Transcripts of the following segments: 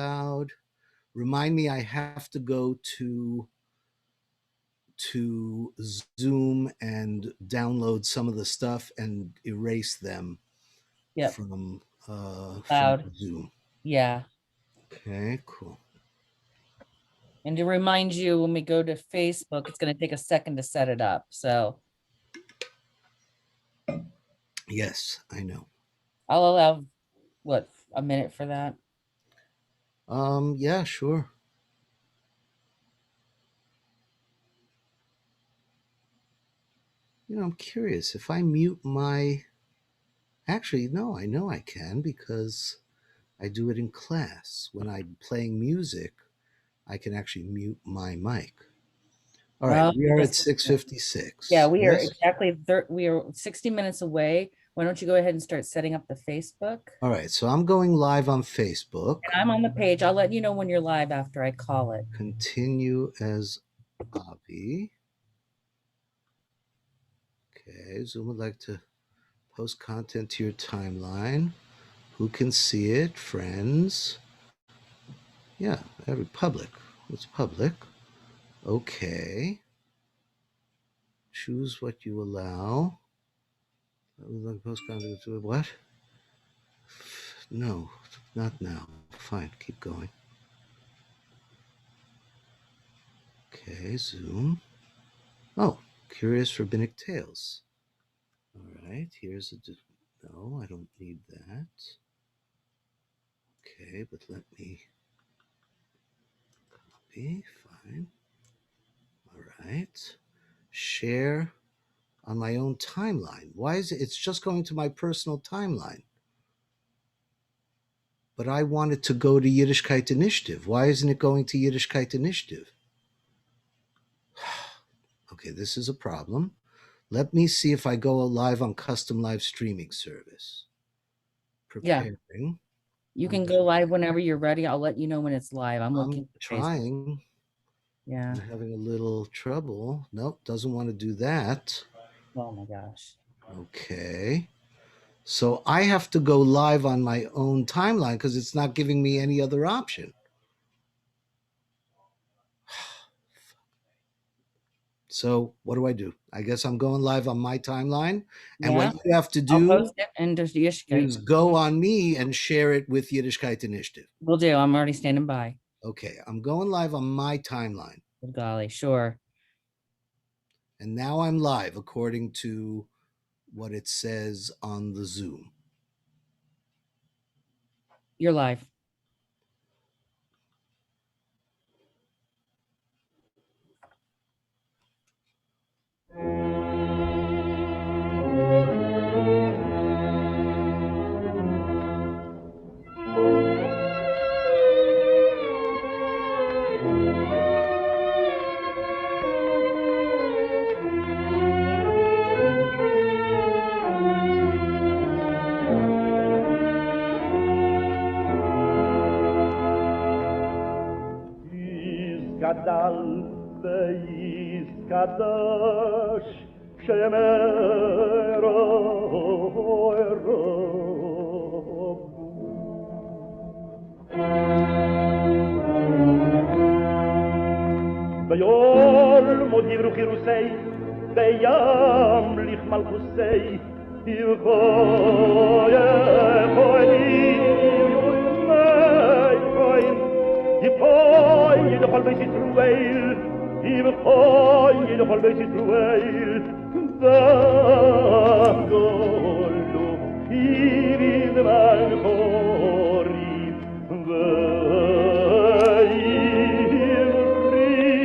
loud. Remind me I have to go to Zoom and download some of the stuff and erase them Yep. from Loud. Zoom. Yeah. Okay, cool. And to remind you, when we go to Facebook, it's going to take a second to set it up. So Yes, I know. I'll allow, what, a minute for that? Yeah, sure. I'm curious if I mute my. Actually, no, I know I can because I do it in class. When I'm playing music, I can actually mute my mic. All right, Oh, we are at yes. 6:56. Yeah, we are Yes. exactly, we are 60 minutes away. Why don't you go ahead and start setting up the Facebook? All right, so I'm going live on Facebook. And I'm on the page. I'll let you know when you're live after I call it. Continue as Avi. Okay, Zoom would like to post content to your timeline. Who can see it? Friends. Yeah, every public. It's public. Okay. Choose what you allow. I would like post content to what? No, not now. Fine, keep going. Okay, Zoom. Oh, Curious Rabbinic Tales. All right, here's a. No, I don't need that. Okay, but let me copy. Fine. All right. Share on my own timeline. Why is it? It's just going to my personal timeline. But I want it to go to Yiddishkeit Initiative. Why isn't it going to Yiddishkeit Initiative? Okay, this is a problem. Let me see if I go live on custom live streaming service. Yeah, Preparing. you I'm can go live whenever you're ready. I'll let you know when it's live. I'm looking for Facebook. trying. Yeah. I'm having a little trouble. Nope, doesn't want to do that. Oh my gosh. Okay. So I have to go live on my own timeline because it's not giving me any other option. So what do? I guess I'm going live on my timeline. And Yeah. what you have to I'll do post it and there's the Ishkite. is go on me and share it with Yiddishkeit Initiative. Will do. I'm already standing by. Okay, I'm going live on my timeline. Oh, golly, sure. And now I'm live according to what it says on the Zoom. You're live. גדל ויתקדש שמרו ויול מודיב רוחי רוסי וימליך מלכוסי יבואי the whole base through wail, even the whole base through wail, the golo, even the man hori, the free,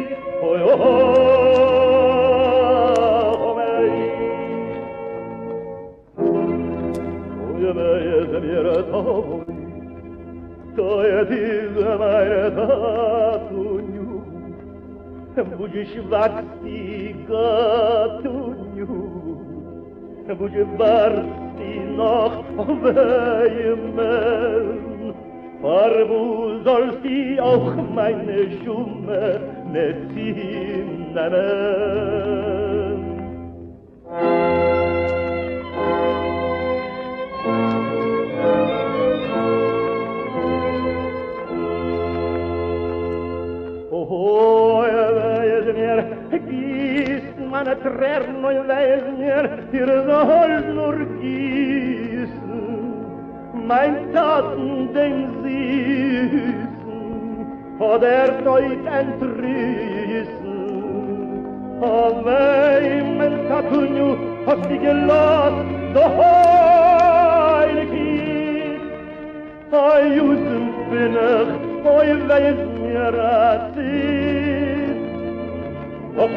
to jest meine Tatuniu, будешь варти Gatuniu, будешь варti noch weimen, Farbu sollst die auch meine Schumme nicht hinnehmen. Oh, weis mir, gießt meine Tränen, oh, weis mir, ihr sollt nur gießen, mein Taten den Süßen, oder euch entrissen. Oh, wei, mein Tatunju, hast dich gelost, doch heil Kind. Oh, Jusem bin ich, oh, weis mir, Azit. Oh,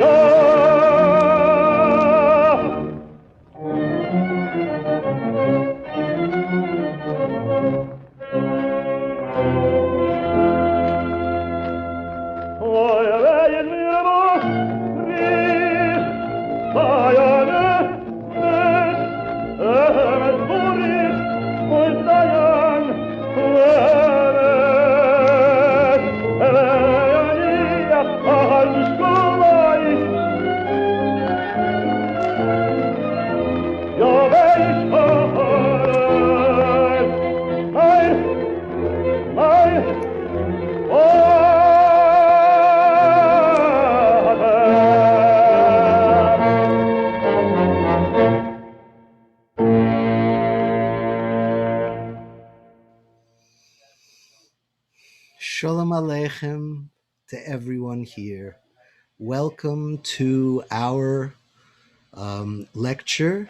Shalom Aleichem to everyone here. Welcome to our lecture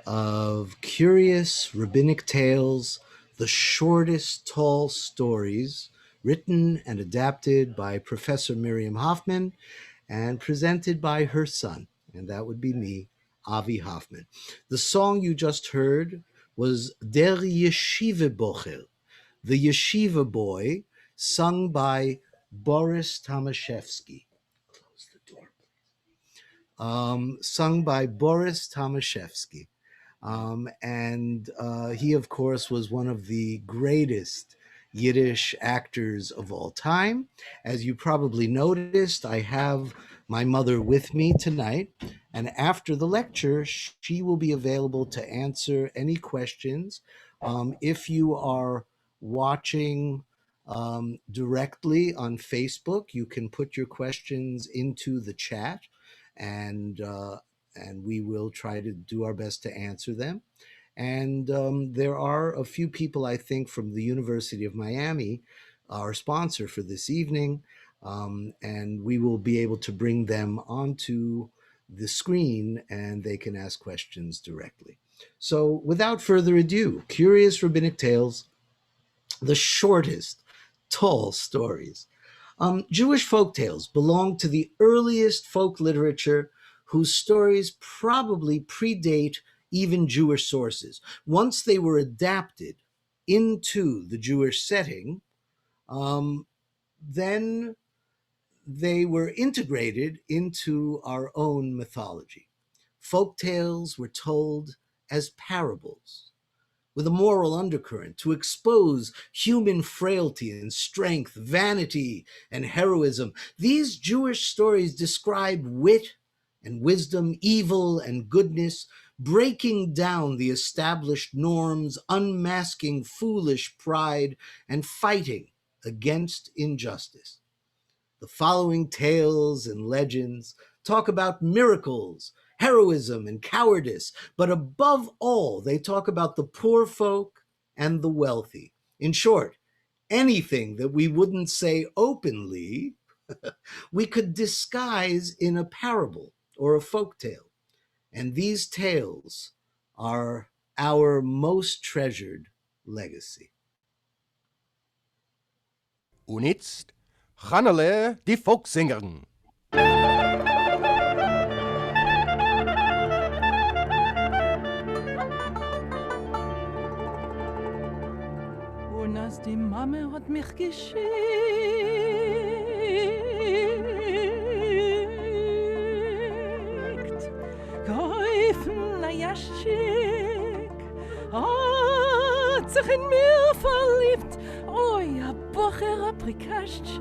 of Curious Rabbinic Tales, the shortest tall stories, written and adapted by Professor Miriam Hoffman and presented by her son, and that would be me, Avi Hoffman. The song you just heard was Der Yeshiva Bocher, the Yeshiva Boy, sung by Boris Tomaszewski. Close the door. Sung by Boris Tomaszewski. And he, of course, was one of the greatest Yiddish actors of all time. As you probably noticed, I have my mother with me tonight. And after the lecture, she will be available to answer any questions. If you are watching directly on Facebook, you can put your questions into the chat, and we will try to do our best to answer them. And there are a few people, I think, from the University of Miami, our sponsor for this evening, and we will be able to bring them onto the screen and they can ask questions directly. So without further ado, Curious Rabbinic Tales, the shortest tall stories. Jewish folk tales belong to the earliest folk literature whose stories probably predate even Jewish sources. Once they were adapted into the Jewish setting, then they were integrated into our own mythology. Folk tales were told as parables, with a moral undercurrent to expose human frailty and strength, vanity and heroism. These Jewish stories describe wit and wisdom, evil and goodness, breaking down the established norms, unmasking foolish pride, and fighting against injustice. The following tales and legends talk about miracles, heroism, and cowardice, but above all, they talk about the poor folk and the wealthy. In short, anything that we wouldn't say openly, we could disguise in a parable or a folk tale. And these tales are our most treasured legacy. Und jetzt Hannele, die Volkssängerin. Und als die Mama hat mich geschickt, geholfen, na ja schick, hat sich in mir verliebt, oh ja, Bocher, Aprikaschick,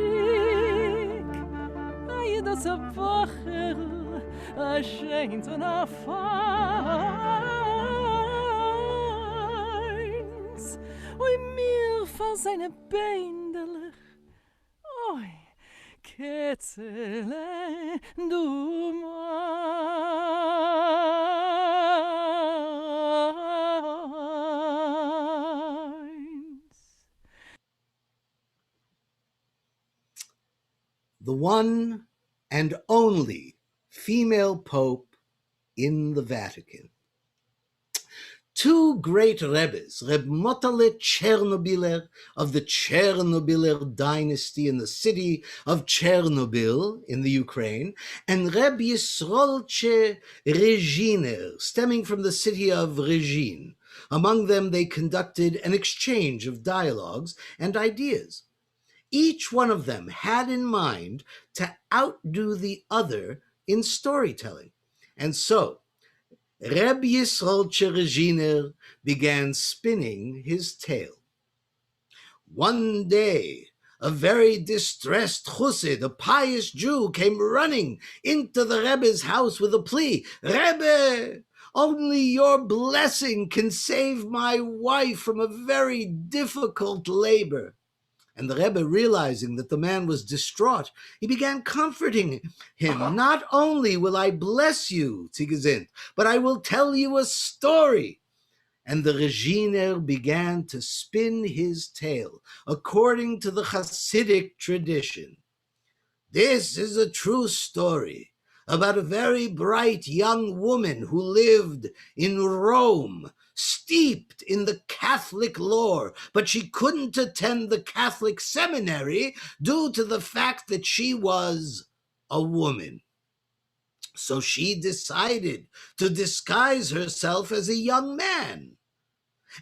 ay, das a Bocher, a scheint und a feins, oi mir fall seine Beindelich, oi, אצל דומייס. The one and only female pope in the Vatican. Two great Rebbes, Reb Motale Chernobyler of the Chernobyler dynasty in the city of Chernobyl in the Ukraine, and Reb Yisrolche Reginer, stemming from the city of Regine. Among them, they conducted an exchange of dialogues and ideas. Each one of them had in mind to outdo the other in storytelling. And so, Reb Yisrael Reginer began spinning his tale. One day, a very distressed chussid, a pious Jew, came running into the Rebbe's house with a plea. Rebbe, only your blessing can save my wife from a very difficult labor. And the Rebbe, realizing that the man was distraught, he began comforting him. Not only will I bless you, Tzigezint, but I will tell you a story. And the Reginer began to spin his tale according to the Hasidic tradition. This is a true story about a very bright young woman who lived in Rome, steeped in the Catholic lore, but she couldn't attend the Catholic seminary due to the fact that she was a woman. So she decided to disguise herself as a young man.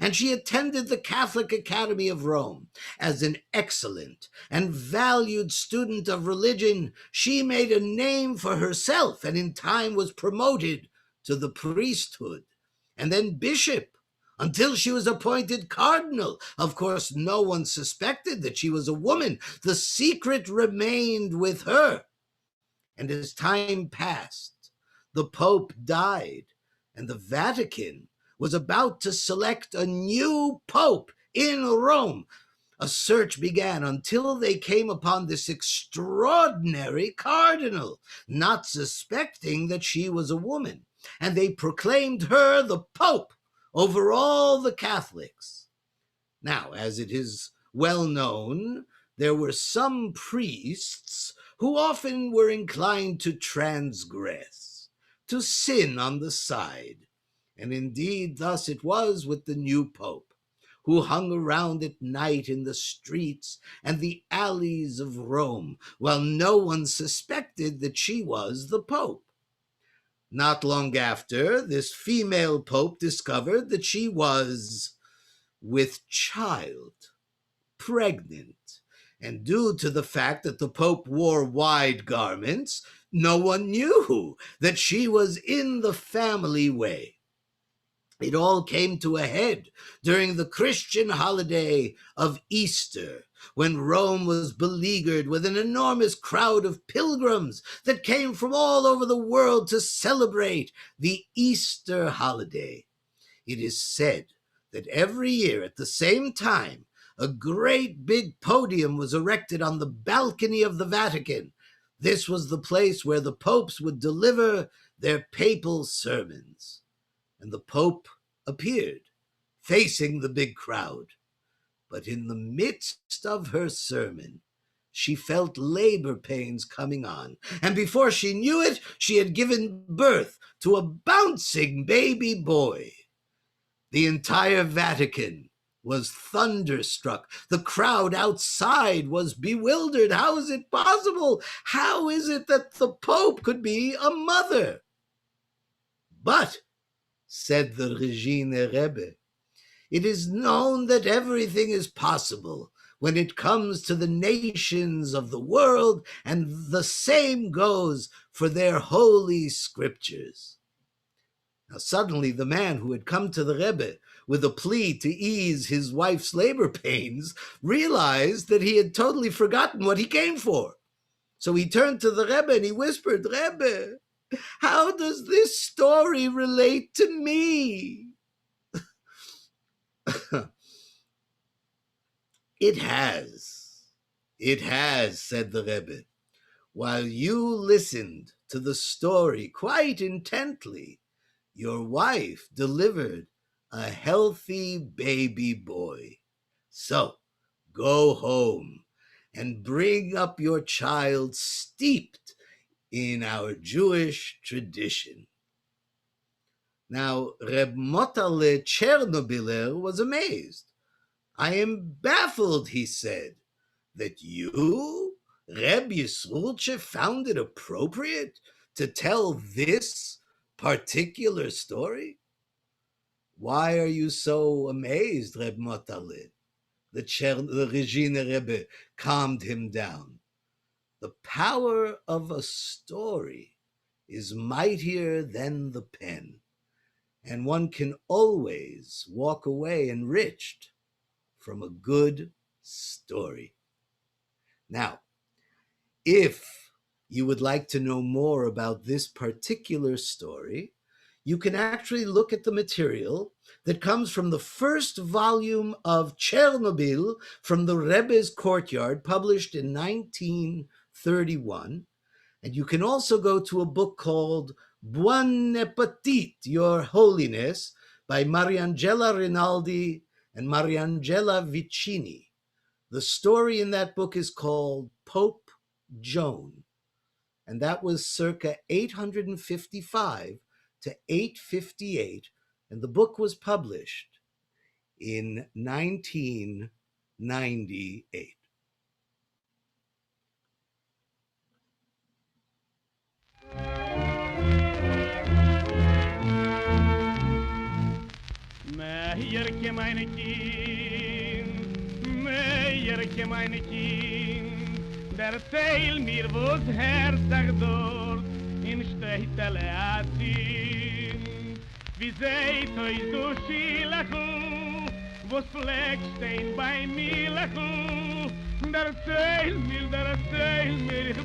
And she attended the Catholic Academy of Rome. As an excellent and valued student of religion, she made a name for herself and in time was promoted to the priesthood and then bishop until she was appointed cardinal. Of course, no one suspected that she was a woman. The secret remained with her. And as time passed, the Pope died and the Vatican was about to select a new pope in Rome. A search began until they came upon this extraordinary cardinal, not suspecting that she was a woman, and they proclaimed her the pope over all the Catholics. Now, as it is well known, there were some priests who often were inclined to transgress, to sin on the side. And indeed, thus it was with the new pope, who hung around at night in the streets and the alleys of Rome, while no one suspected that she was the pope. Not long after, this female pope discovered that she was with child, pregnant, and due to the fact that the Pope wore wide garments, no one knew that she was in the family way. It all came to a head during the Christian holiday of Easter, when Rome was beleaguered with an enormous crowd of pilgrims that came from all over the world to celebrate the Easter holiday. It is said that every year at the same time, a great big podium was erected on the balcony of the Vatican. This was the place where the popes would deliver their papal sermons. And the Pope appeared, facing the big crowd. But in the midst of her sermon, she felt labor pains coming on. And before she knew it, she had given birth to a bouncing baby boy. The entire Vatican was thunderstruck. The crowd outside was bewildered. How is it possible? How is it that the Pope could be a mother? But, said the Regina Rebbe, it is known that everything is possible when it comes to the nations of the world, and the same goes for their holy scriptures. Now suddenly the man who had come to the Rebbe with a plea to ease his wife's labor pains realized that he had totally forgotten what he came for. So he turned to the Rebbe and he whispered, Rebbe, how does this story relate to me? It has, said the Rebbe. While you listened to the story quite intently, your wife delivered a healthy baby boy. So go home and bring up your child steeped in our Jewish tradition. Now, Reb Motale Chernobyler was amazed. I am baffled, he said, that you, Reb Yisrulche, found it appropriate to tell this particular story? Why are you so amazed, Reb Motale? The Regina Rebbe calmed him down. The power of a story is mightier than the pen, and one can always walk away enriched from a good story. Now, if you would like to know more about this particular story, you can actually look at the material that comes from the first volume of Chernobyl from the Rebbe's Courtyard, published in 1931. And you can also go to a book called Buon Appetit, Your Holiness, by Mariangela Rinaldi and Mariangela Vicini. The story in that book is called Pope Joan, and that was circa 855 to 858, and the book was published in 1998. Meierke meine Kind, meierke meine Kind, erzähl mir, wo's Herz sagt dort, in Städtele Atin. Wie seht euch so Schilachu, wo's Fleck stehen bei mir Lachu, erzähl mir, ich bete dich,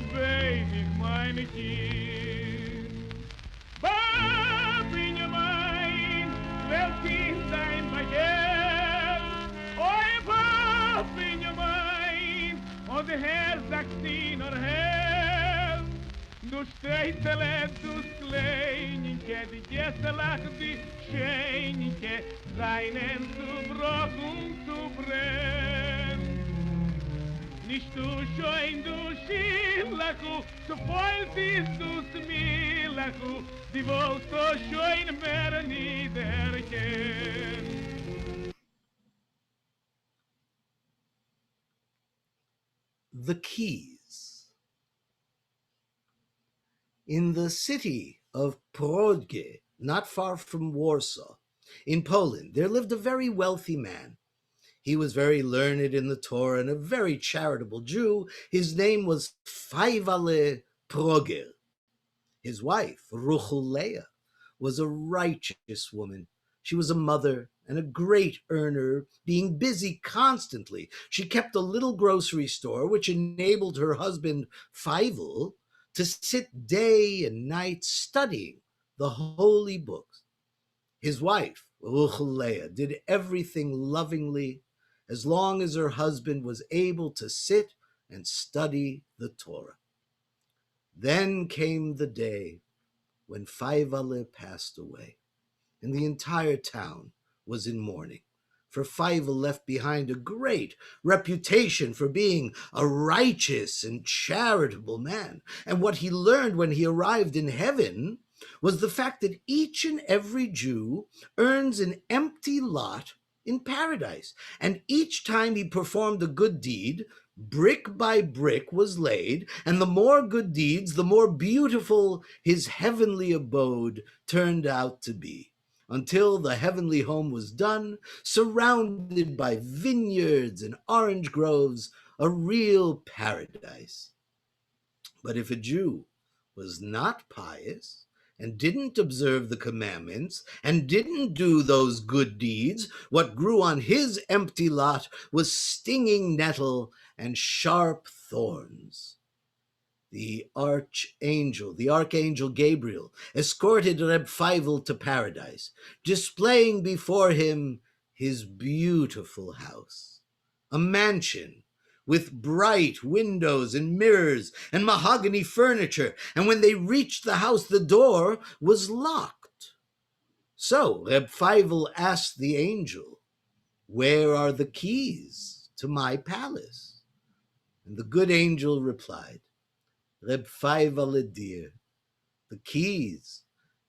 meine Kind. Babinja mein, wer Kind sein bei dir? Oi, Babinja mein, und der Herr sagt sie nur Herr. Du stehst du Kleinike, die Gäste lachen, die Scheinike, seinen zu brochen, zu brennen. Nicht du schön, du Schilachu, so voll siehst du's Milachu, die wohl so schön mehr niederkennen. The Keys. In the city of Prodge, not far from Warsaw, in Poland, there lived a very wealthy man. He was very learned in the Torah and a very charitable Jew. His name was Feiwale Proger. His wife, Ruchuleia, was a righteous woman. She was a mother and a great earner, being busy constantly. She kept a little grocery store, which enabled her husband, Feivel, to sit day and night studying the holy books. His wife, Ruchuleia, did everything lovingly, as long as her husband was able to sit and study the Torah. Then came the day when Feiwale passed away, and the entire town was in mourning, for Feivel left behind a great reputation for being a righteous and charitable man. And what he learned when he arrived in heaven was the fact that each and every Jew earns an empty lot in paradise. And each time he performed a good deed, brick by brick was laid, and the more good deeds, the more beautiful his heavenly abode turned out to be, until the heavenly home was done, surrounded by vineyards and orange groves, a real paradise. But if a Jew was not pious, and didn't observe the commandments, and didn't do those good deeds, what grew on his empty lot was stinging nettle and sharp thorns. The archangel Gabriel, escorted Reb Feivel to paradise, displaying before him his beautiful house, a mansion with bright windows and mirrors and mahogany furniture, and when they reached the house, the door was locked. So Reb Feivel asked the angel, "Where are the keys to my palace?" And the good angel replied, "Reb Feivel, dear, the keys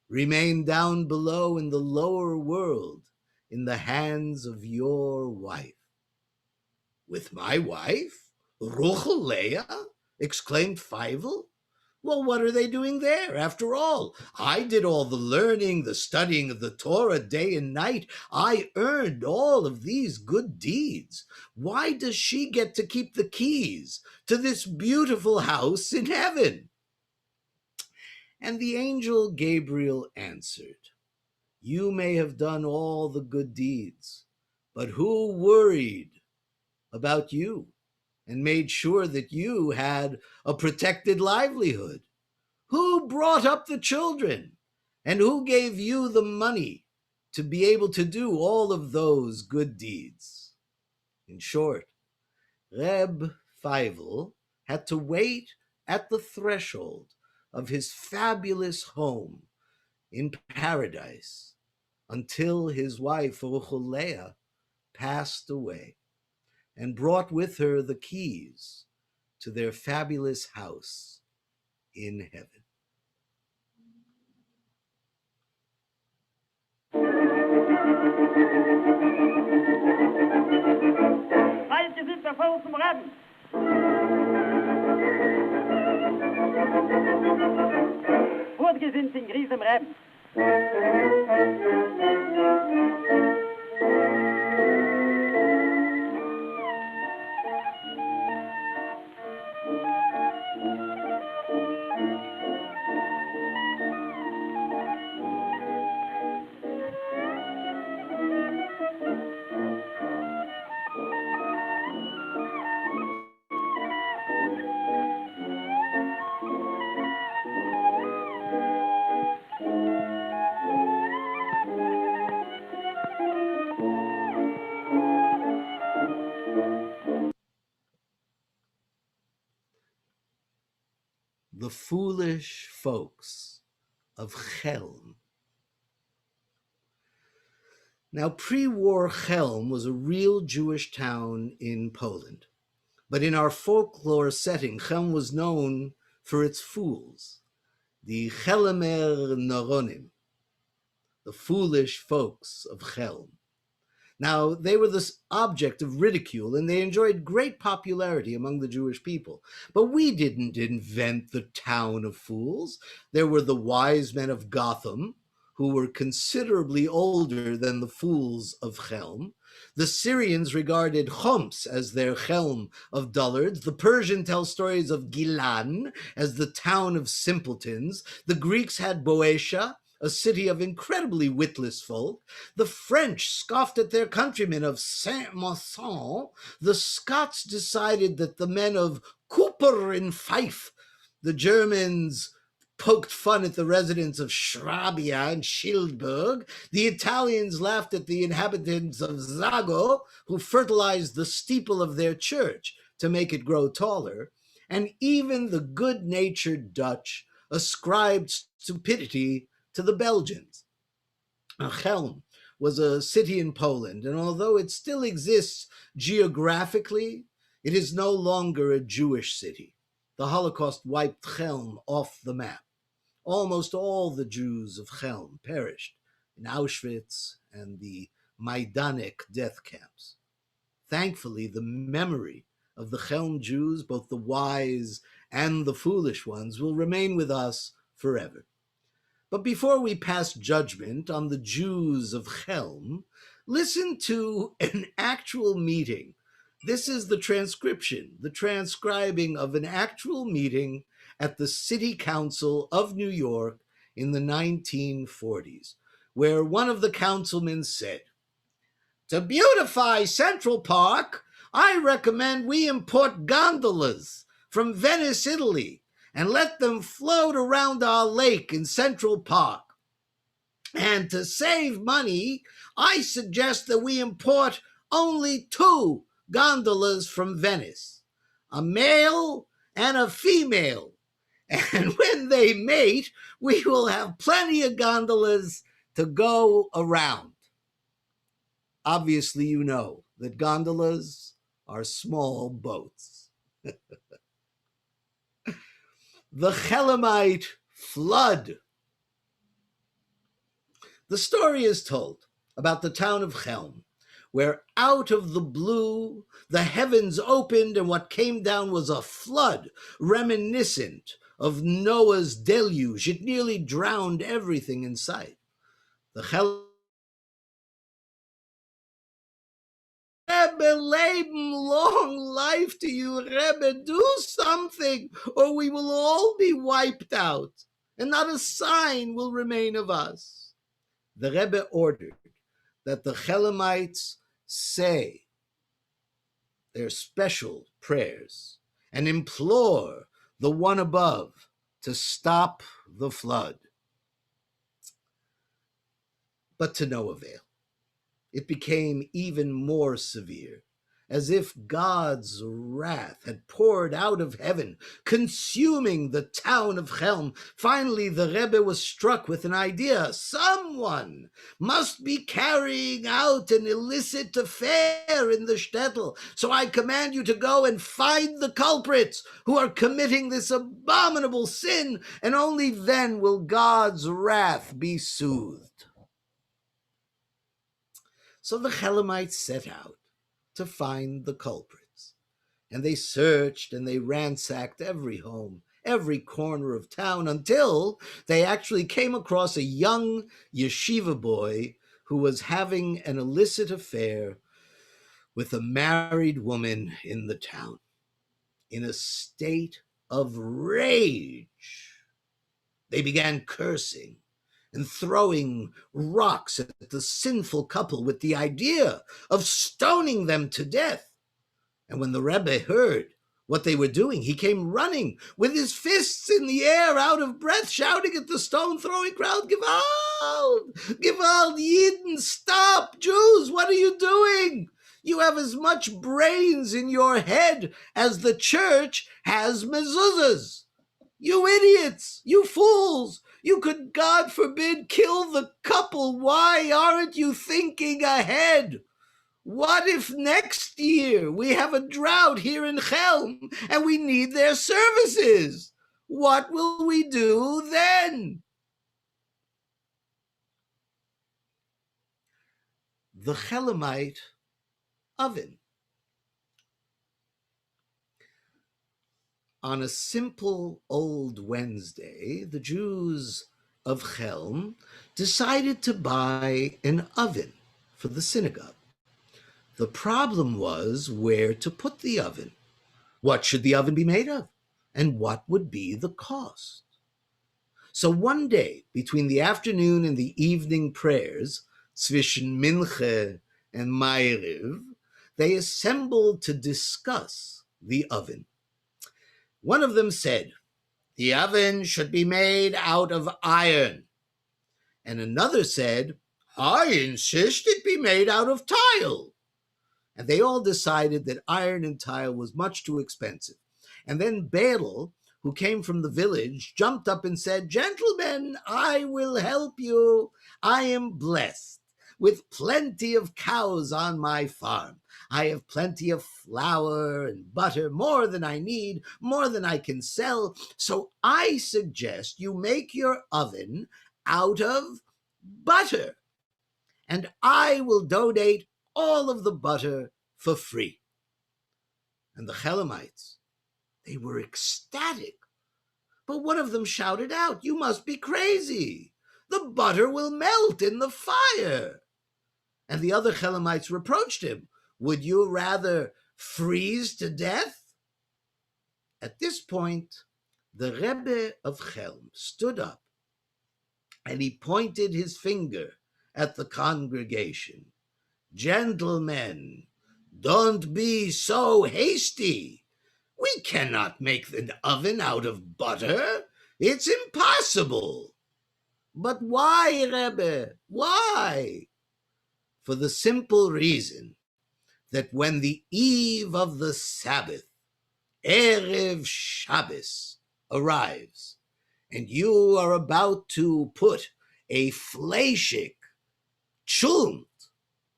remain down below in the lower world in the hands of your wife." "With my wife? Ruchel Leah?" exclaimed Feivel. "Well, what are they doing there? After all, I did all the learning, the studying of the Torah day and night. I earned all of these good deeds. Why does she get to keep the keys to this beautiful house in heaven?" And the angel Gabriel answered, "You may have done all the good deeds, but who worried about you and made sure that you had a protected livelihood? Who brought up the children? And who gave you the money to be able to do all of those good deeds?" In short, Reb Feivel had to wait at the threshold of his fabulous home in paradise until his wife Ruchel Leah passed away and brought with her the keys to their fabulous house in heaven. Alte sind der Volk zum Reben. Fortgesinnt in Gries im Reben. The foolish folks of Chelm. Now, pre-war Chelm was a real Jewish town in Poland. But in our folklore setting, Chelm was known for its fools, the Chelemer Noronim, the foolish folks of Chelm. Now, they were the object of ridicule, and they enjoyed great popularity among the Jewish people. But we didn't invent the town of fools. There were the wise men of Gotham, who were considerably older than the fools of Chelm. The Syrians regarded Homs as their Chelm of dullards. The Persian tells stories of Gilan as the town of simpletons. The Greeks had Boeotia, a city of incredibly witless folk. The French scoffed at their countrymen of Saint-Maixent. The Scots decided that the men of Cooper and Fife, the Germans poked fun at the residents of Swabia and Schildberg. The Italians laughed at the inhabitants of Zago, who fertilized the steeple of their church to make it grow taller. And even the good-natured Dutch ascribed stupidity to the Belgians. Chelm was a city in Poland, and although it still exists geographically, it is no longer a Jewish city. The Holocaust wiped Chelm off the map. Almost all the Jews of Chelm perished in Auschwitz and the Majdanek death camps. Thankfully, the memory of the Chelm Jews, both the wise and the foolish ones, will remain with us forever. But before we pass judgment on the Jews of Chelm, listen to an actual meeting. This is the transcription, the transcribing of an actual meeting at the City Council of New York in the 1940s, where one of the councilmen said, "To beautify Central Park, I recommend we import gondolas from Venice, Italy, and let them float around our lake in Central Park. And to save money, I suggest that we import only 2 gondolas from Venice. a male and a female. And when they mate, we will have plenty of gondolas to go around. Obviously, you know that gondolas are small boats. The Chelemite flood. The story is told about the town of Chelm, where out of the blue the heavens opened and what came down was a flood reminiscent of Noah's deluge. It nearly drowned everything in sight. The Rebbe, Leben, long life to you, Rebbe, do something or we will all be wiped out and not a sign will remain of us. The Rebbe ordered that the Chelemites say their special prayers and implore the one above to stop the flood. But to no avail. It became even more severe, as if God's wrath had poured out of heaven, consuming the town of Chelm. Finally, the Rebbe was struck with an idea. Someone must be carrying out an illicit affair in the shtetl. So I command you to go and find the culprits who are committing this abominable sin, and only then will God's wrath be soothed. So the Chelemites set out to find the culprits, and they searched and they ransacked every home, every corner of town, until they actually came across a young yeshiva boy who was having an illicit affair with a married woman in the town. In a state of rage, they began cursing and throwing rocks at the sinful couple with the idea of stoning them to death. And when the Rebbe heard what they were doing, he came running with his fists in the air, out of breath, shouting at the stone-throwing crowd, Gewalt! Gewalt, Yidden, stop! Jews, what are you doing? You have as much brains in your head as the church has mezuzahs. You idiots! You fools! You could, God forbid, kill the couple. Why aren't you thinking ahead? What if next year we have a drought here in Chelm and we need their services? What will we do then? The Chelemite oven. On a simple old Wednesday, the Jews of Chelm decided to buy an oven for the synagogue. The problem was where to put the oven. What should the oven be made of? And what would be the cost? So one day, between the afternoon and the evening prayers, zwischen Minche and Ma'ariv, they assembled to discuss the oven. One of them said, the oven should be made out of iron. And another said, I insist it be made out of tile. And they all decided that iron and tile was much too expensive. And then Badal, who came from the village, jumped up and said, gentlemen, I will help you. I am blessed with plenty of cows on my farm. I have plenty of flour and butter, more than I need, more than I can sell. So I suggest you make your oven out of butter, and I will donate all of the butter for free. And the Chelemites, they were ecstatic. But one of them shouted out, you must be crazy. The butter will melt in the fire. And the other Chelemites reproached him. Would you rather freeze to death? At this point, the Rebbe of Chelm stood up and he pointed his finger at the congregation. Gentlemen, don't be so hasty. We cannot make the oven out of butter. It's impossible. But why, Rebbe? Why? For the simple reason that when the eve of the Sabbath Erev Shabbos arrives, and you are about to put a fleshik, chunt,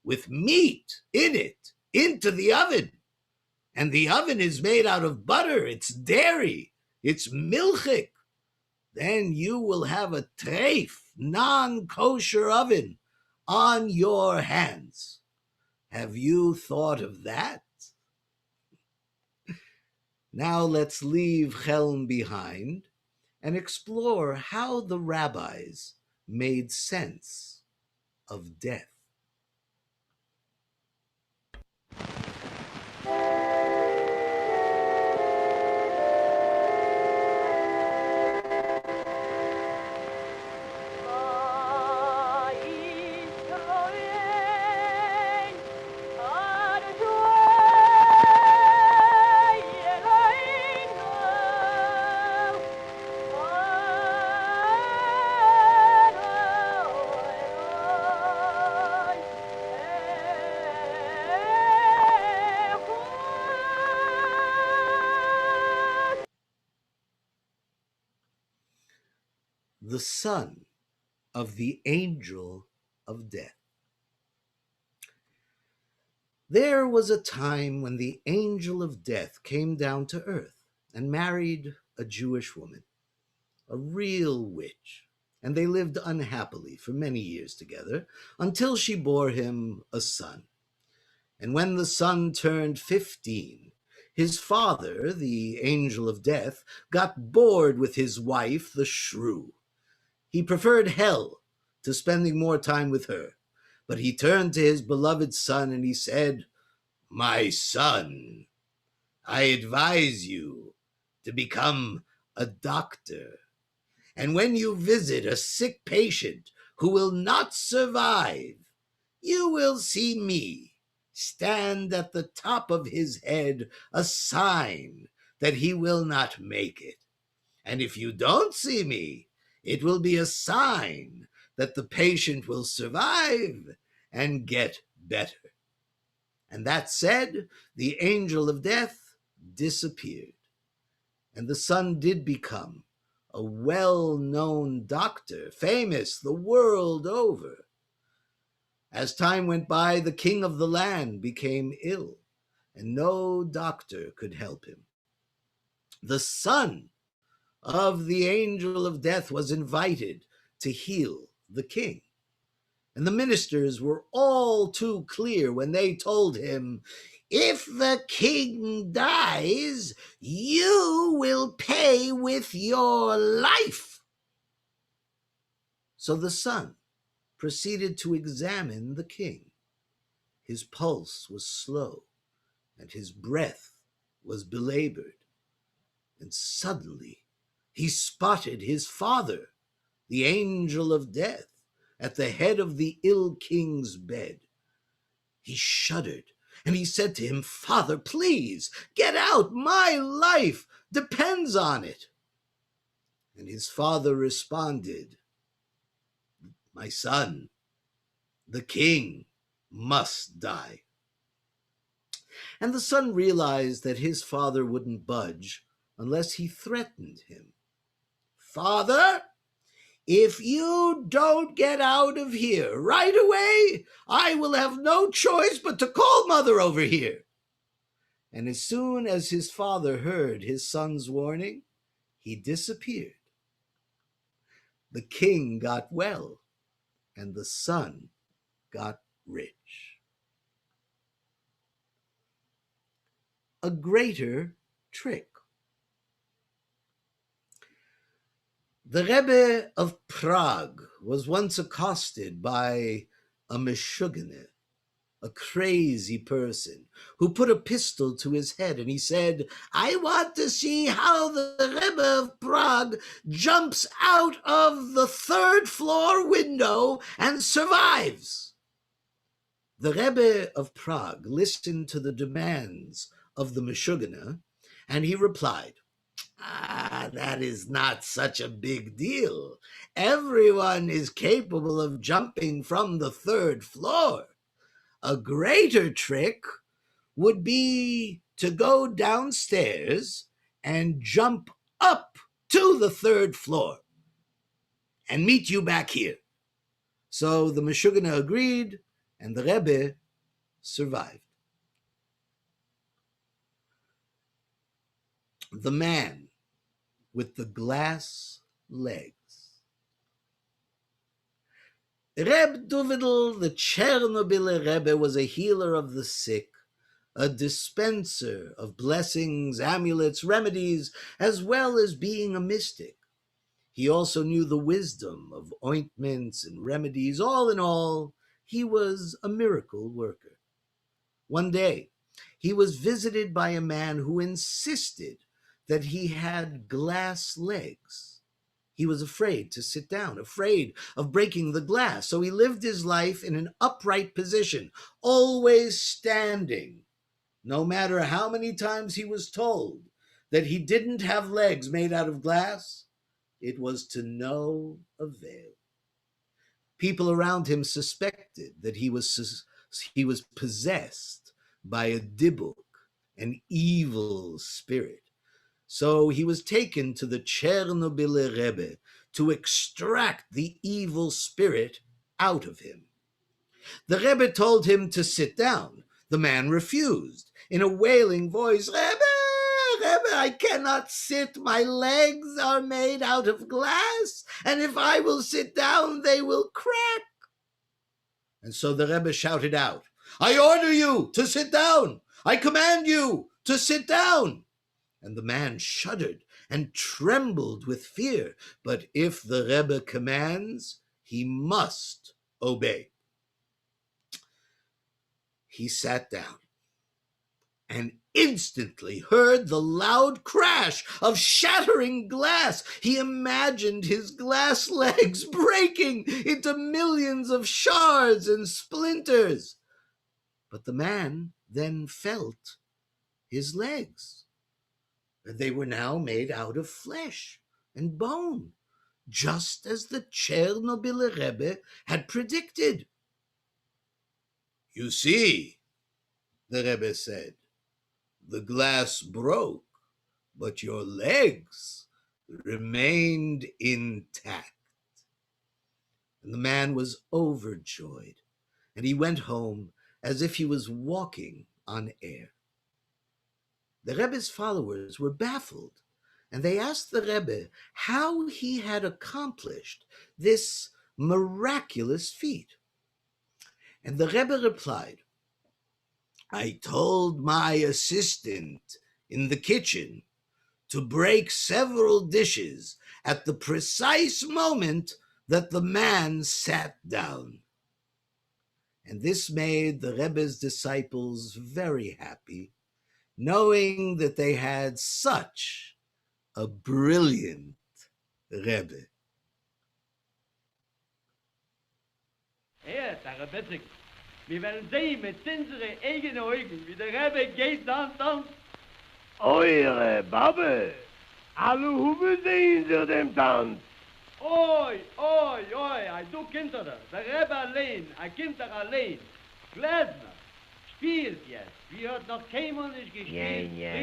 with meat in it, into the oven. And the oven is made out of butter, it's dairy, it's milchik. Then you will have a treif, non-kosher oven on your hands. Have you thought of that? Now let's leave Chelm behind and explore how the rabbis made sense of death. The son of the angel of death. There was a time when the angel of death came down to earth and married a Jewish woman, a real witch, and they lived unhappily for many years together until she bore him a son. And when the son turned 15, his father, the angel of death, got bored with his wife, the shrew. He preferred hell to spending more time with her, but he turned to his beloved son and he said, "My son, I advise you to become a doctor. And when you visit a sick patient who will not survive, you will see me stand at the top of his head, a sign that he will not make it. And if you don't see me, it will be a sign that the patient will survive and get better." And that said, the angel of death disappeared. And the son did become a well-known doctor, famous the world over. As time went by, the king of the land became ill, and no doctor could help him. The son of the angel of death was invited to heal the king. And the ministers were all too clear when they told him, "If the king dies, you will pay with your life." So the son proceeded to examine the king. His pulse was slow, and his breath was belabored. And suddenly he spotted his father, the angel of death, at the head of the ill king's bed. He shuddered, and he said to him, "Father, please, get out. My life depends on it." And his father responded, "My son, the king must die." And the son realized that his father wouldn't budge unless he threatened him. "Father, if you don't get out of here right away, I will have no choice but to call mother over here." And as soon as his father heard his son's warning, he disappeared. The king got well, and the son got rich. A greater trick. The Rebbe of Prague was once accosted by a meshugane, a crazy person, who put a pistol to his head, and he said, "I want to see how the Rebbe of Prague jumps out of the third-floor window and survives." The Rebbe of Prague listened to the demands of the meshugane, and he replied, "That is not such a big deal. Everyone is capable of jumping from the third floor. A greater trick would be to go downstairs and jump up to the third floor and meet you back here. So the Meshugana agreed, and the Rebbe survived. The man with the glass legs. Reb Dovidel, the Chernobyl Rebbe, was a healer of the sick, a dispenser of blessings, amulets, remedies, as well as being a mystic. He also knew the wisdom of ointments and remedies. All in all, he was a miracle worker. One day, he was visited by a man who insisted that he had glass legs. He was afraid to sit down, afraid of breaking the glass, so he lived his life in an upright position, always standing, no matter how many times he was told that he didn't have legs made out of glass. It was to no avail. People around him suspected that he was possessed by a dibuk, an evil spirit. So he was taken to the Chernobyl Rebbe to extract the evil spirit out of him. The Rebbe told him to sit down. The man refused. In a wailing voice, Rebbe, I cannot sit. My legs are made out of glass, and if I will sit down, they will crack. And so the Rebbe shouted out, I order you to sit down. I command you to sit down. And the man shuddered and trembled with fear. But if the Rebbe commands, he must obey. He sat down and instantly heard the loud crash of shattering glass. He imagined his glass legs breaking into millions of shards and splinters. But the man then felt his legs. They were now made out of flesh and bone, just as the Chernobyl Rebbe had predicted. You see, the Rebbe said, the glass broke, but your legs remained intact. And the man was overjoyed, and he went home as if he was walking on air. The Rebbe's followers were baffled, and they asked the Rebbe how he had accomplished this miraculous feat. And the Rebbe replied, I told my assistant in the kitchen to break several dishes at the precise moment that the man sat down. And this made the Rebbe's disciples very happy, knowing that they had such a brilliant Rebbe. Herr Betzig, wir werden sehen mit unseren eigenen Augen, wie der Rebbe geht dann. Eure Babbe, alle Huben sehen Sie dem Tanz. Oi, du Kinder, der Rebbe allein, ein Kinder allein. Gläsner, spielt jetzt, wie hat noch keinmal nicht gespielt. Ja.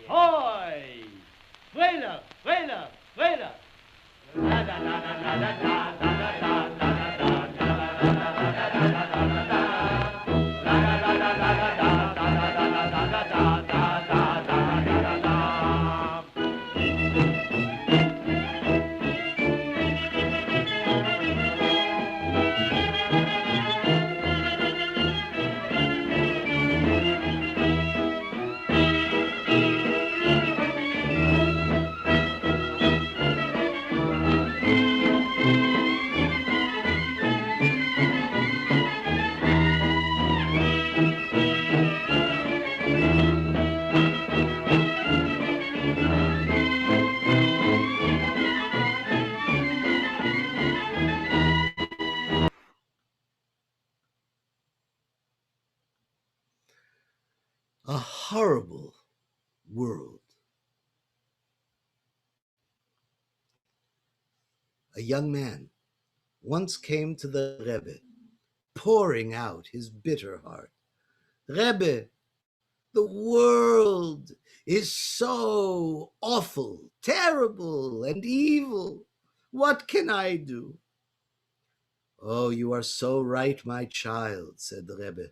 Hoi, Freiler. La la la la la la la la la la. A horrible world. A young man once came to the Rebbe, pouring out his bitter heart. Rebbe, The world is so awful, terrible, and evil. What can I do? Oh, you are so right, my child, said the Rebbe.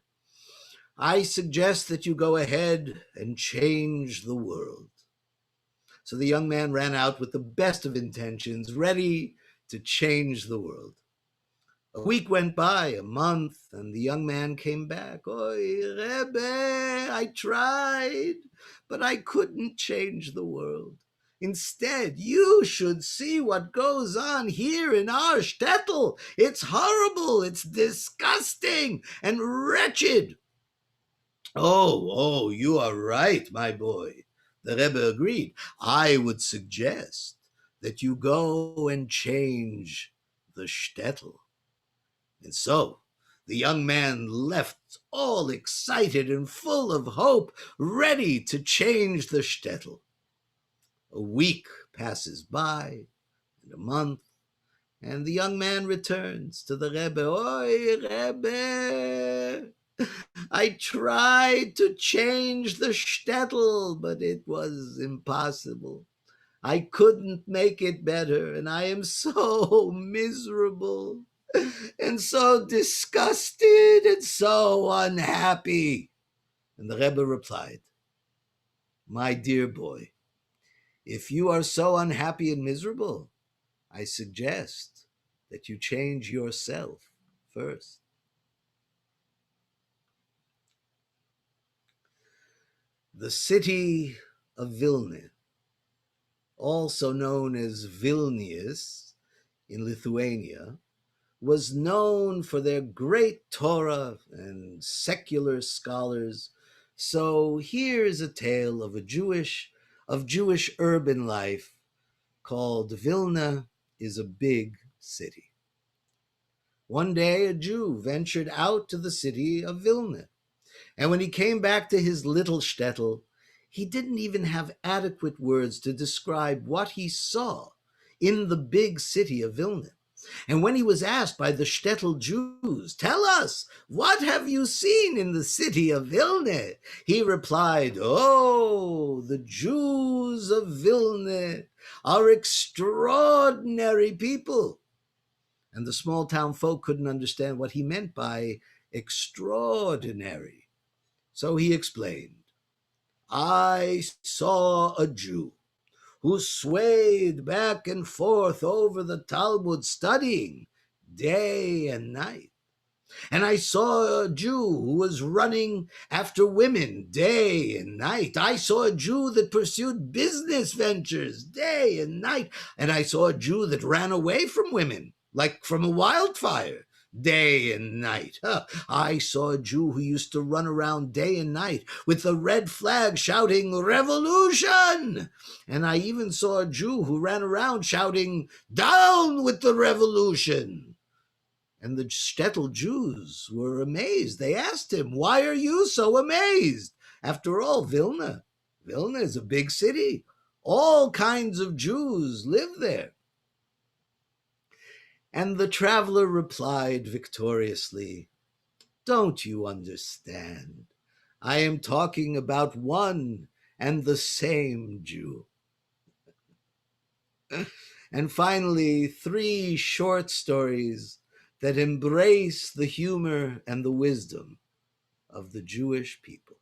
I suggest that you go ahead and change the world. So the young man ran out with the best of intentions, ready to change the world. A week went by, a month, and the young man came back. Oi, Rebbe, I tried, but I couldn't change the world. Instead, you should see what goes on here in our shtetl. It's horrible, it's disgusting, and wretched. Oh, you are right, my boy. The Rebbe agreed. I would suggest that you go and change the shtetl. And so the young man left all excited and full of hope, ready to change the shtetl. A week passes by, and a month, and the young man returns to the Rebbe. Oi, Rebbe, I tried to change the shtetl, but it was impossible. I couldn't make it better, and I am so miserable and so disgusted and so unhappy. And the Rebbe replied, my dear boy, if you are so unhappy and miserable, I suggest that you change yourself first. The city of Vilna, also known as Vilnius in Lithuania, was known for their great Torah and secular scholars. So here is a tale of Jewish urban life called Vilna is a Big City. One day a Jew ventured out to the city of Vilna, and when he came back to his little shtetl, he didn't even have adequate words to describe what he saw in the big city of Vilna. And when he was asked by the shtetl Jews, tell us, what have you seen in the city of Vilna? He replied, oh, the Jews of Vilna are extraordinary people. And the small town folk couldn't understand what he meant by extraordinary. So he explained, I saw a Jew who swayed back and forth over the Talmud studying day and night. And I saw a Jew who was running after women day and night. I saw a Jew that pursued business ventures day and night. And I saw a Jew that ran away from women like from a wildfire day and night. I saw a Jew who used to run around day and night with the red flag shouting, revolution! And I even saw a Jew who ran around shouting, down with the revolution! And the shtetl Jews were amazed. They asked him, why are you so amazed? After all, Vilna is a big city. All kinds of Jews live there. And the traveler replied victoriously, don't you understand? I am talking about one and the same Jew. And finally, 3 short stories that embrace the humor and the wisdom of the Jewish people.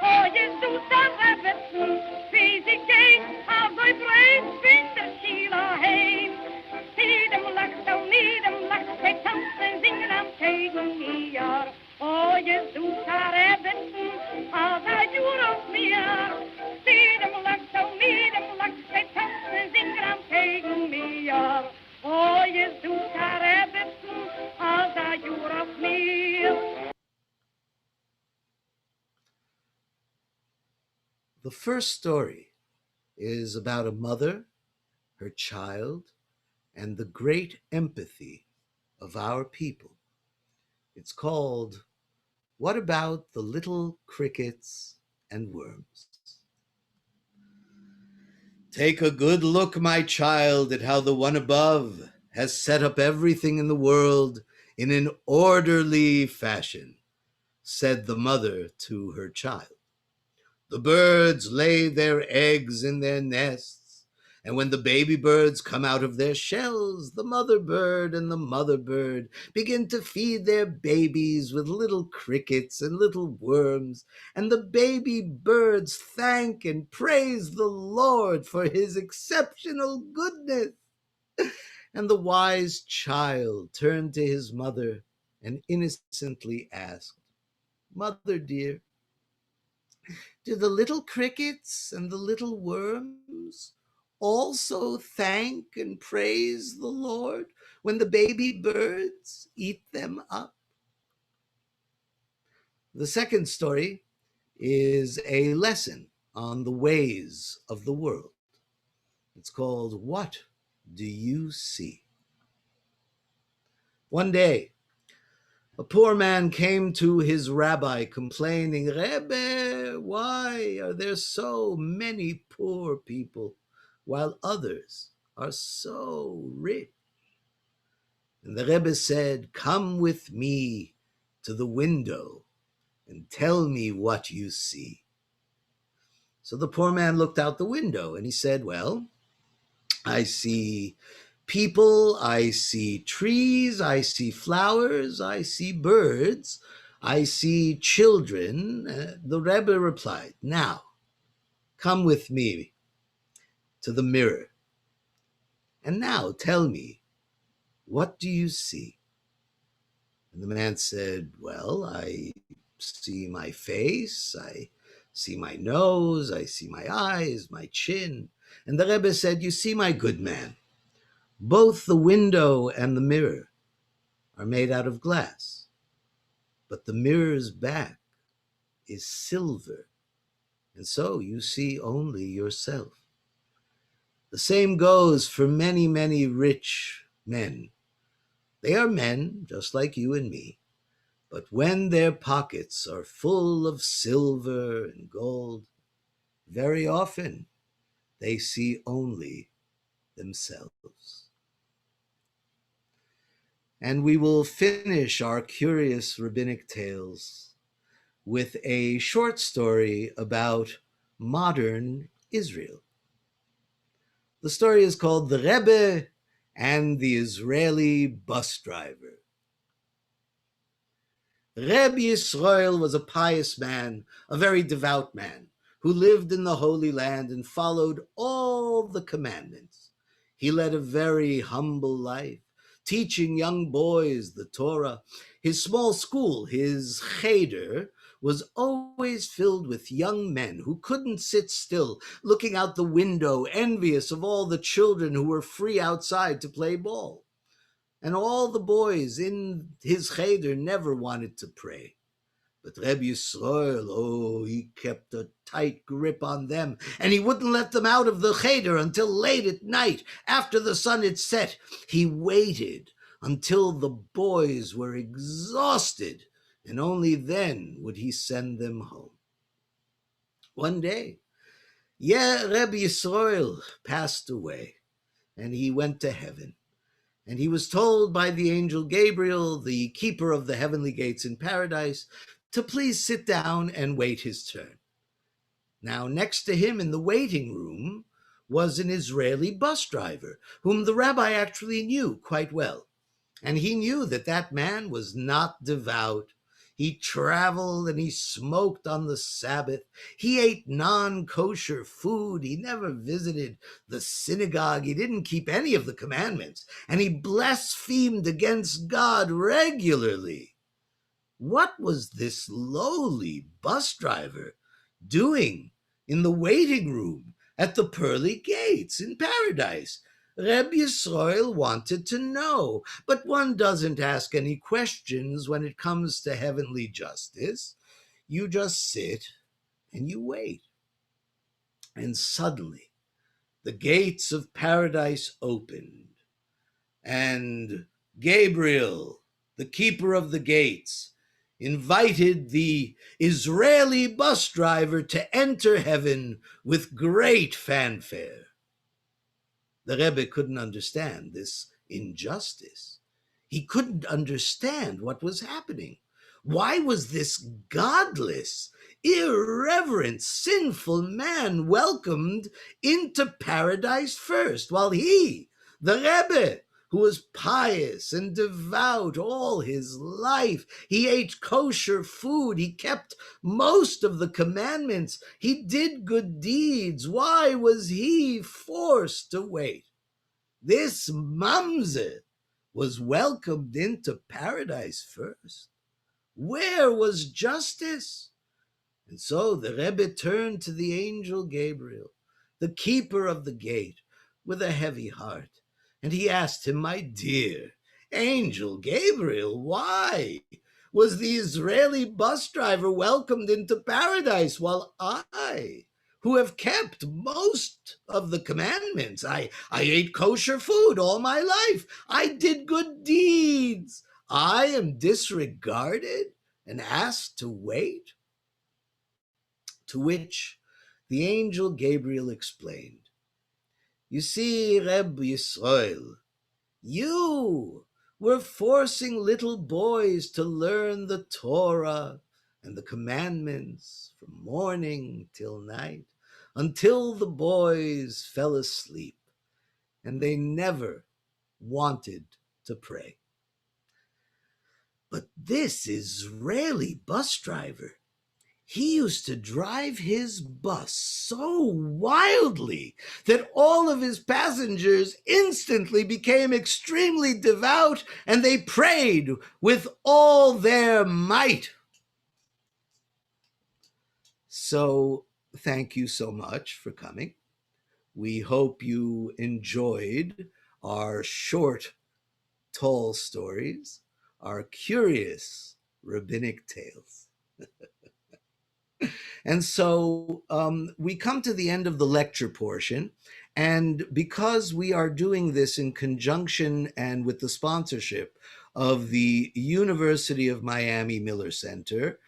Oh, you do The first story is about a mother, her child, and the great empathy of our people. It's called What About the Little Crickets and Worms? Take a good look, my child, at how the one above has set up everything in the world in an orderly fashion, said the mother to her child. The birds lay their eggs in their nests, and when the baby birds come out of their shells, the mother bird and the mother bird begin to feed their babies with little crickets and little worms, and the baby birds thank and praise the Lord for his exceptional goodness. And the wise child turned to his mother and innocently asked, Mother dear, do the little crickets and the little worms also thank and praise the Lord when the baby birds eat them up? The second story is a lesson on the ways of the world. It's called What Do You See? One day, a poor man came to his rabbi complaining, Rebbe, why are there so many poor people while others are so rich? And the Rebbe said, come with me to the window and tell me what you see. So the poor man looked out the window and he said, well, I see people, I see trees, I see flowers, I see birds, I see children. The Rebbe replied, now, come with me to the mirror. And now tell me, what do you see? And the man said, well, I see my face, I see my nose, I see my eyes, my chin. And the Rebbe said, you see, my good man, both the window and the mirror are made out of glass, but the mirror's back is silver, and so you see only yourself. The same goes for many, many rich men. They are men just like you and me, but when their pockets are full of silver and gold, very often they see only themselves. And we will finish our curious rabbinic tales with a short story about modern Israel. The story is called The Rebbe and the Israeli Bus Driver. Reb Yisrael was a pious man, a very devout man, who lived in the Holy Land and followed all the commandments. He led a very humble life, teaching young boys the Torah. His small school, his cheder, was always filled with young men who couldn't sit still, looking out the window, envious of all the children who were free outside to play ball. And all the boys in his cheder never wanted to pray. But Reb Yisrael, he kept a tight grip on them, and he wouldn't let them out of the cheder until late at night, after the sun had set. He waited until the boys were exhausted, and only then would he send them home. One day, Reb Yisrael passed away, and he went to heaven. And he was told by the angel Gabriel, the keeper of the heavenly gates in paradise, to please sit down and wait his turn. Now, next to him in the waiting room was an Israeli bus driver, whom the rabbi actually knew quite well. And he knew that that man was not devout. He traveled and he smoked on the Sabbath. He ate non-kosher food. He never visited the synagogue. He didn't keep any of the commandments. And he blasphemed against God regularly. What was this lowly bus driver doing in the waiting room at the pearly gates in paradise? Reb Yisrael wanted to know, but one doesn't ask any questions when it comes to heavenly justice. You just sit and you wait. And suddenly the gates of paradise opened, and Gabriel, the keeper of the gates, invited the Israeli bus driver to enter heaven with great fanfare. The Rebbe couldn't understand this injustice. He couldn't understand what was happening. Why was this godless, irreverent, sinful man welcomed into paradise first, while he, the Rebbe, who was pious and devout all his life, he ate kosher food, he kept most of the commandments, he did good deeds. Why was he forced to wait? This mamzer was welcomed into paradise first. Where was justice? And so the Rebbe turned to the angel Gabriel, the keeper of the gate, with a heavy heart. And he asked him, "My dear angel Gabriel, why was the Israeli bus driver welcomed into paradise while I, who have kept most of the commandments, I ate kosher food all my life, I did good deeds, I am disregarded and asked to wait?" To which the angel Gabriel explained, "You see, Reb Yisrael, you were forcing little boys to learn the Torah and the commandments from morning till night, until the boys fell asleep, and they never wanted to pray. But this Israeli bus driver, he used to drive his bus so wildly that all of his passengers instantly became extremely devout, and they prayed with all their might." So thank you so much for coming. We hope you enjoyed our short, tall stories, our curious rabbinic tales. And so we come to the end of the lecture portion. And because we are doing this in conjunction and with the sponsorship of the University of Miami Miller Center,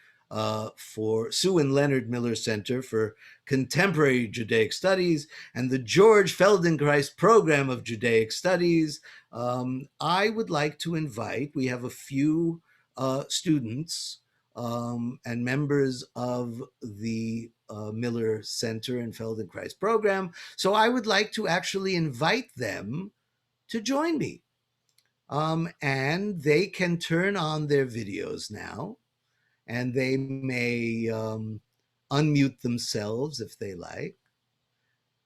for Sue and Leonard Miller Center for Contemporary Judaic Studies, and the George Feldenkrais Program of Judaic Studies, I would like to invite, we have a few students and members of the Miller Center and Feldenkrais program. So I would like to actually invite them to join me. And they can turn on their videos now, and they may unmute themselves if they like.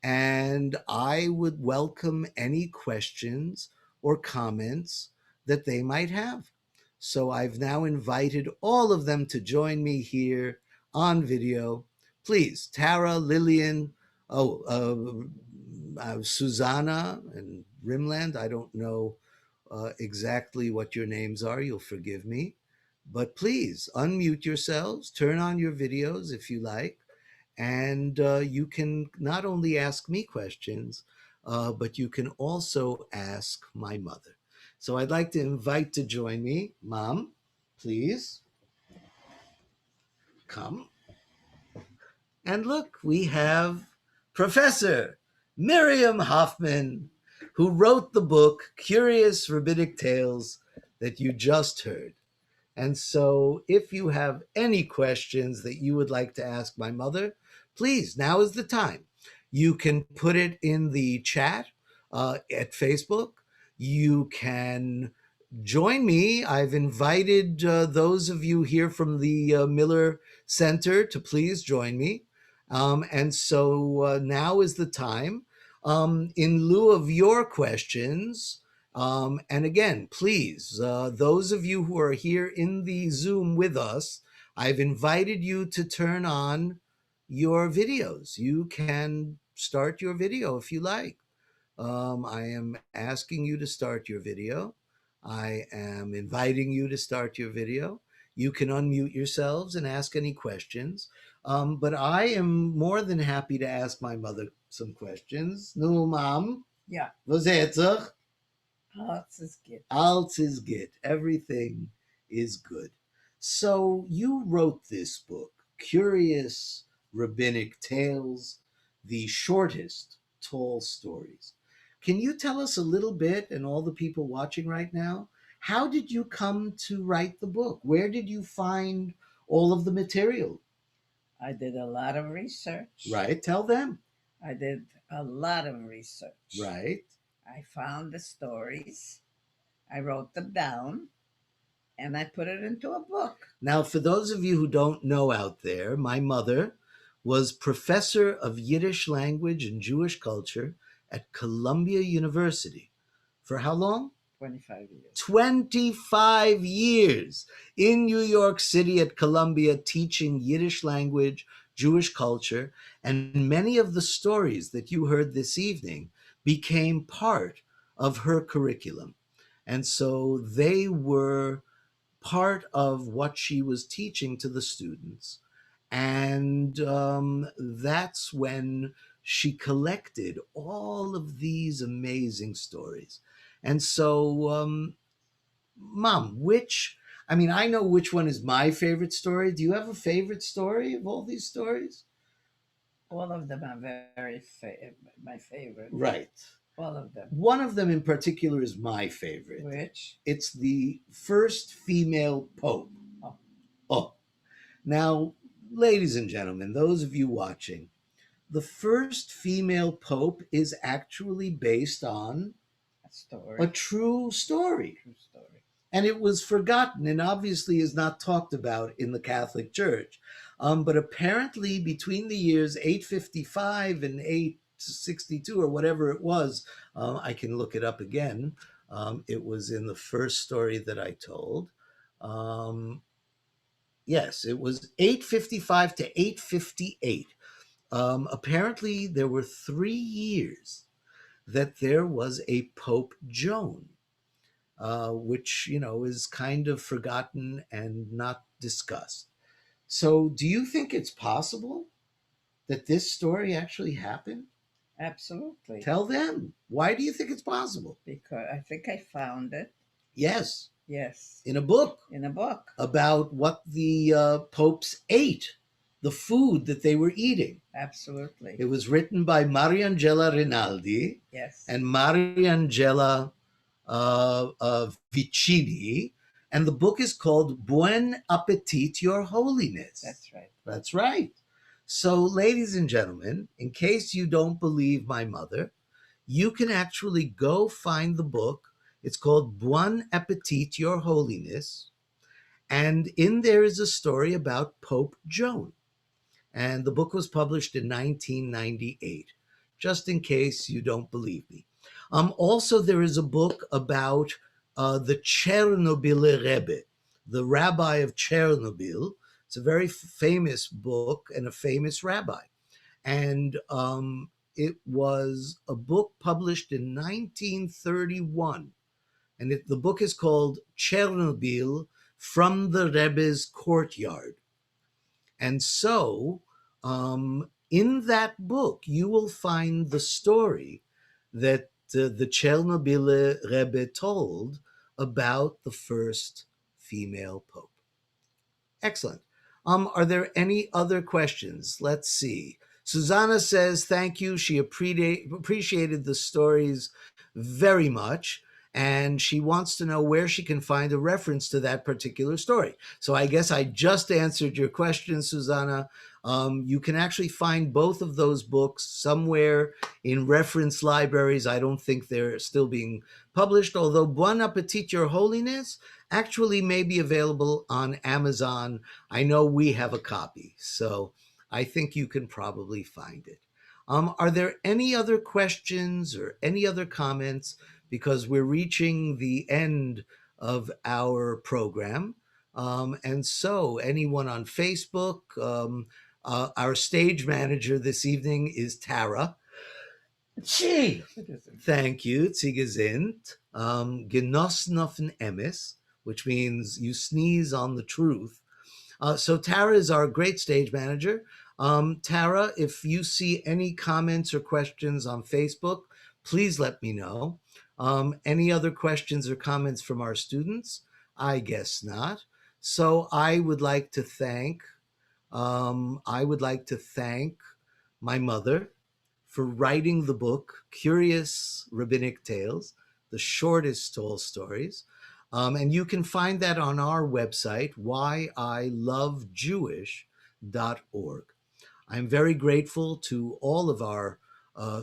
And I would welcome any questions or comments that they might have. So I've now invited all of them to join me here on video. Please, Tara, Lillian, Susanna, and Rimland. I don't know exactly what your names are. You'll forgive me. But please unmute yourselves, turn on your videos if you like, and you can not only ask me questions, but you can also ask my mother. So I'd like to invite to join me, Mom, please come. And look, we have Professor Miriam Hoffman, who wrote the book, Curious Rabbinic Tales, that you just heard. And so if you have any questions that you would like to ask my mother, please, now is the time. You can put it in the chat at Facebook. You can join me. I've invited those of you here from the Miller Center to please join me. And so now is the time. In lieu of your questions, and again, please, those of you who are here in the Zoom with us, I've invited you to turn on your videos. You can start your video if you like. I am asking you to start your video. I am inviting you to start your video. You can unmute yourselves and ask any questions. But I am more than happy to ask my mother some questions. No, Mom. Ja, Was het er? alles is good. Alles is good. Everything is good. So you wrote this book, Curious Rabbinic Tales, the shortest tall stories. Can you tell us a little bit, and all the people watching right now, how did you come to write the book? Where did you find all of the material? I did a lot of research. Right, tell them. I did a lot of research. Right. I found the stories, I wrote them down, and I put it into a book. Now, for those of you who don't know out there, my mother was professor of Yiddish language and Jewish culture at Columbia University. For how long? 25 years. 25 years in New York City at Columbia, teaching Yiddish language, Jewish culture, and many of the stories that you heard this evening became part of her curriculum. And so they were part of what she was teaching to the students. And that's when she collected all of these amazing stories. And so, Mom, I know which one is my favorite story. Do you have a favorite story of all these stories? All of them are my favorite. Right. All of them. One of them in particular is my favorite. Which? It's the first female pope. Oh. Now, ladies and gentlemen, those of you watching, the first female pope is actually based on A story. a true story. True story. And it was forgotten and obviously is not talked about in the Catholic Church. But apparently between the years 855 and 862 or whatever it was, I can look it up again. It was in the first story that I told. Yes, it was 855 to 858. Apparently, there were 3 years that there was a Pope Joan, which, is kind of forgotten and not discussed. So, do you think it's possible that this story actually happened? Absolutely. Tell them. Why do you think it's possible? Because I think I found it. Yes. Yes. In a book. In a book. About what the popes ate, the food that they were eating. Absolutely. It was written by Mariangela Rinaldi. Yes. And Mariangela Vicini. And the book is called Buen Appetit, Your Holiness. That's right. That's right. So, ladies and gentlemen, in case you don't believe my mother, you can actually go find the book. It's called Buon Appetit, Your Holiness. And in there is a story about Pope Joan. And the book was published in 1998, just in case you don't believe me. Also, there is a book about the Chernobyl Rebbe, the rabbi of Chernobyl. It's a very famous book and a famous rabbi. And it was a book published in 1931. And the book is called Chernobyl from the Rebbe's Courtyard. And so in that book, you will find the story that the Chernobyl Rebbe told about the first female pope. Excellent. Are there any other questions? Let's see. Susanna says, thank you. She appreciated the stories very much. And she wants to know where she can find a reference to that particular story. So I guess I just answered your question, Susanna. You can actually find both of those books somewhere in reference libraries. I don't think they're still being published, although Bon Appetit, Your Holiness actually may be available on Amazon. I know we have a copy, so I think you can probably find it. Are there any other questions or any other comments? Because we're reaching the end of our program. And so anyone on Facebook, our stage manager this evening is Tara. Gee, thank you. Sie sind genossen auf den Emes, which means you sneeze on the truth. So Tara is our great stage manager. Tara, if you see any comments or questions on Facebook, please let me know. Any other questions or comments from our students? I guess not. So I would like to thank my mother for writing the book Curious Rabbinic Tales, the shortest tall stories. And you can find that on our website, YILoveJewish.org. I'm very grateful to all of our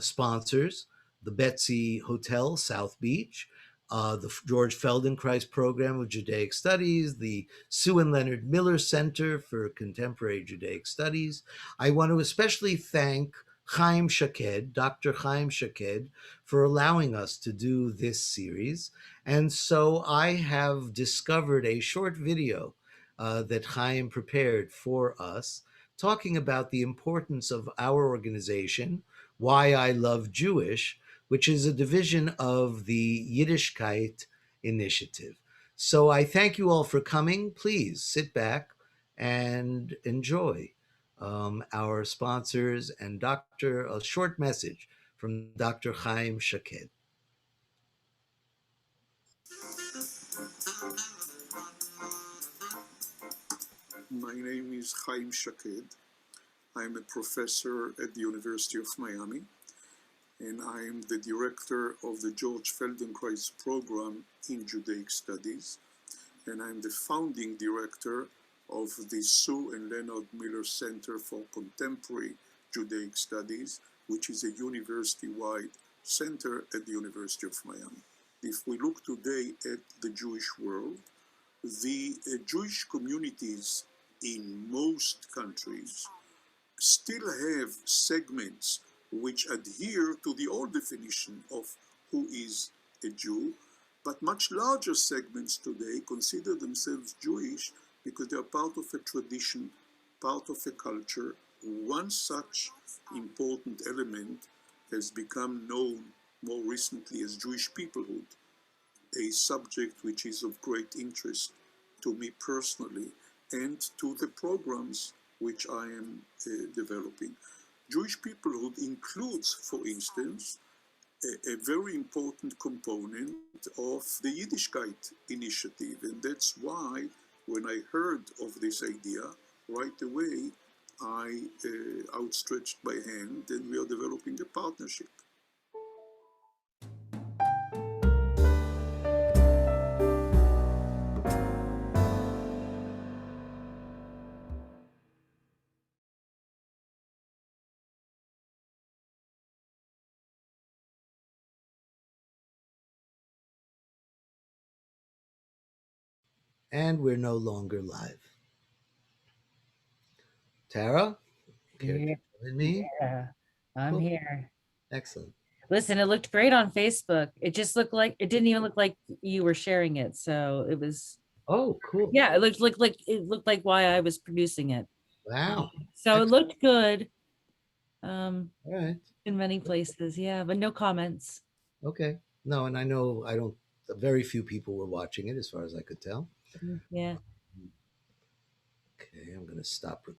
sponsors, the Betsy Hotel, South Beach, the George Feldenkrais Program of Judaic Studies, the Sue and Leonard Miller Center for Contemporary Judaic Studies. I want to especially thank Chaim Shaked, Dr. Chaim Shaked, for allowing us to do this series. And so I have discovered a short video that Chaim prepared for us, talking about the importance of our organization, Why I Love Jewish, which is a division of the Yiddishkeit Initiative. So I thank you all for coming. Please sit back and enjoy our sponsors and a short message from Dr. Chaim Shaked. My name is Chaim Shaked. I'm a professor at the University of Miami, and I am the director of the George Feldenkrais Program in Judaic Studies, and I'm the founding director of the Sue and Leonard Miller Center for Contemporary Judaic Studies, which is a university-wide center at the University of Miami. If we look today at the Jewish world, the Jewish communities in most countries still have segments which adhere to the old definition of who is a Jew, but much larger segments today consider themselves Jewish because they are part of a tradition, part of a culture. One such important element has become known more recently as Jewish peoplehood, a subject which is of great interest to me personally and to the programs which I am developing. Jewish peoplehood includes, for instance, a very important component of the Yiddishkeit initiative, and that's why when I heard of this idea, right away I outstretched my hand and we are developing a partnership. And we're no longer live. Tara, care to join me? Yeah, I'm Cool. here. Excellent. Listen, it looked great on Facebook. It just looked like it didn't even look like you were sharing it. So it was, Oh, cool. yeah, it looked like why I was producing it. Wow. So it Excellent. looked good. All right. In many places, yeah, but no comments. Okay. No, and I know very few people were watching it as far as I could tell. Yeah. Okay, I'm going to stop recording.